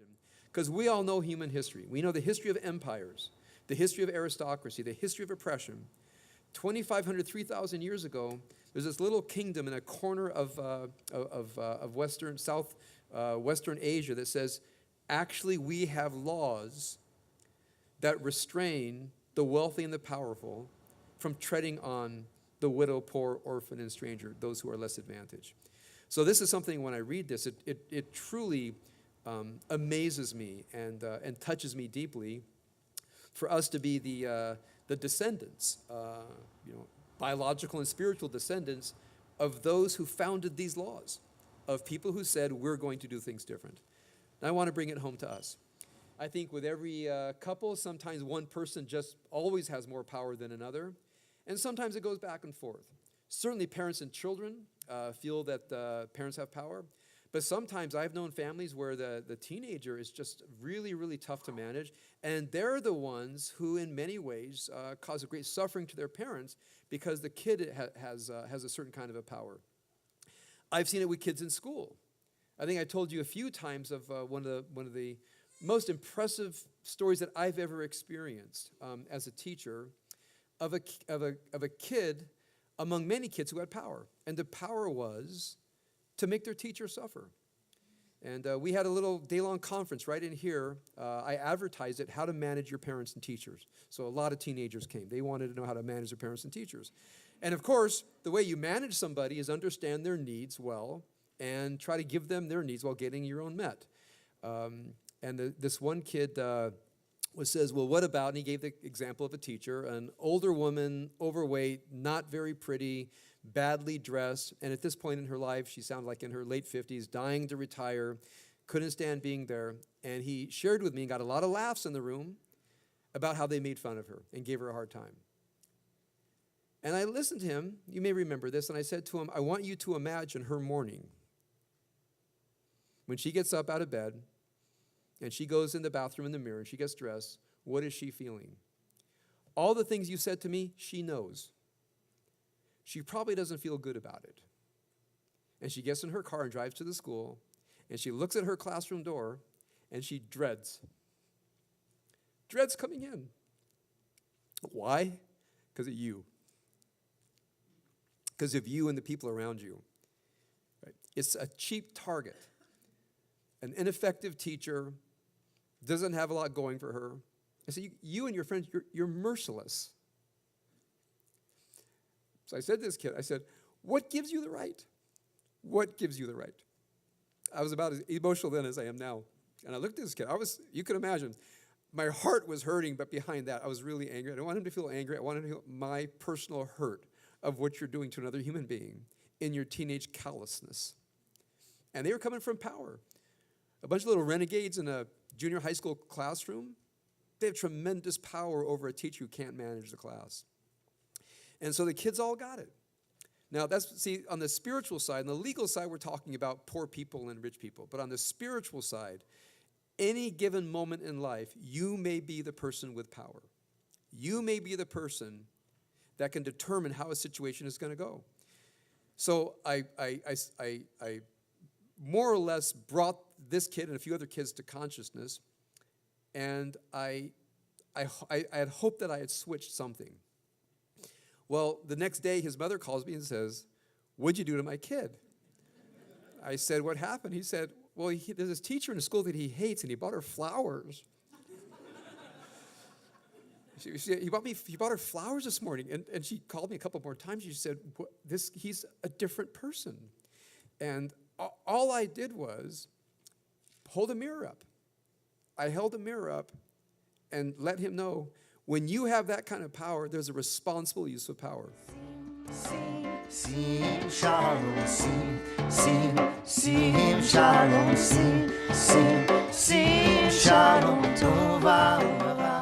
imagine, because we all know human history. We know the history of empires, the history of aristocracy, the history of oppression. 2,500, 3,000 years ago, there's this little kingdom in a corner of Western Asia that says, actually, we have laws that restrain the wealthy and the powerful from treading on the widow, poor, orphan, and stranger, those who are less advantaged. So this is something, when I read this, it truly amazes me and touches me deeply for us to be the descendants, biological and spiritual descendants of those who founded these laws, of people who said, we're going to do things different. And I want to bring it home to us. I think with every couple, sometimes one person just always has more power than another, and sometimes it goes back and forth. Certainly parents and children feel that parents have power, but sometimes I've known families where the teenager is just really, really tough to manage, and they're the ones who in many ways cause a great suffering to their parents because the kid has a certain kind of a power. I've seen it with kids in school. I think I told you a few times of one of the most impressive stories that I've ever experienced as a teacher of a kid among many kids who had power. And the power was to make their teacher suffer. And we had a little day-long conference right in here. I advertised it, how to manage your parents and teachers. So a lot of teenagers came. They wanted to know how to manage their parents and teachers. And of course, the way you manage somebody is understand their needs well and try to give them their needs while getting your own met. This one kid says, well, what about, and he gave the example of a teacher, an older woman, overweight, not very pretty, badly dressed, and at this point in her life, she sounded like in her late 50s, dying to retire, couldn't stand being there, and he shared with me and got a lot of laughs in the room about how they made fun of her and gave her a hard time. And I listened to him, you may remember this, and I said to him, I want you to imagine her morning. When she gets up out of bed, and she goes in the bathroom in the mirror, and she gets dressed, what is she feeling? All the things you said to me, she knows. She probably doesn't feel good about it. And she gets in her car and drives to the school, and she looks at her classroom door, and she dreads. Dreads coming in. Why? Because of you. Because of you and the people around you. Right? It's a cheap target. An ineffective teacher, doesn't have a lot going for her. I said, you and your friends, you're merciless. So I said to this kid, I said, what gives you the right? What gives you the right? I was about as emotional then as I am now. And I looked at this kid. You can imagine, my heart was hurting, but behind that, I was really angry. I didn't want him to feel angry. I wanted him to feel my personal hurt of what you're doing to another human being in your teenage callousness. And they were coming from power. A bunch of little renegades in a junior high school classroom, they have tremendous power over a teacher who can't manage the class. And so the kids all got it. Now, on the spiritual side, on the legal side, we're talking about poor people and rich people. But on the spiritual side, any given moment in life, you may be the person with power. You may be the person that can determine how a situation is going to go. So I more or less brought this kid and a few other kids to consciousness, and I had hoped that I had switched something. Well, the next day, his mother calls me and says, what'd you do to my kid? I said, what happened? He said, well, there's this teacher in the school that he hates, and he bought her flowers. He bought her flowers this morning, and she called me a couple more times. She said, he's a different person. And all I did was hold a mirror up. I held a mirror up and let him know, when you have that kind of power, there's a responsible use of power. Sing shalom, sing shalom, sing shalom tova.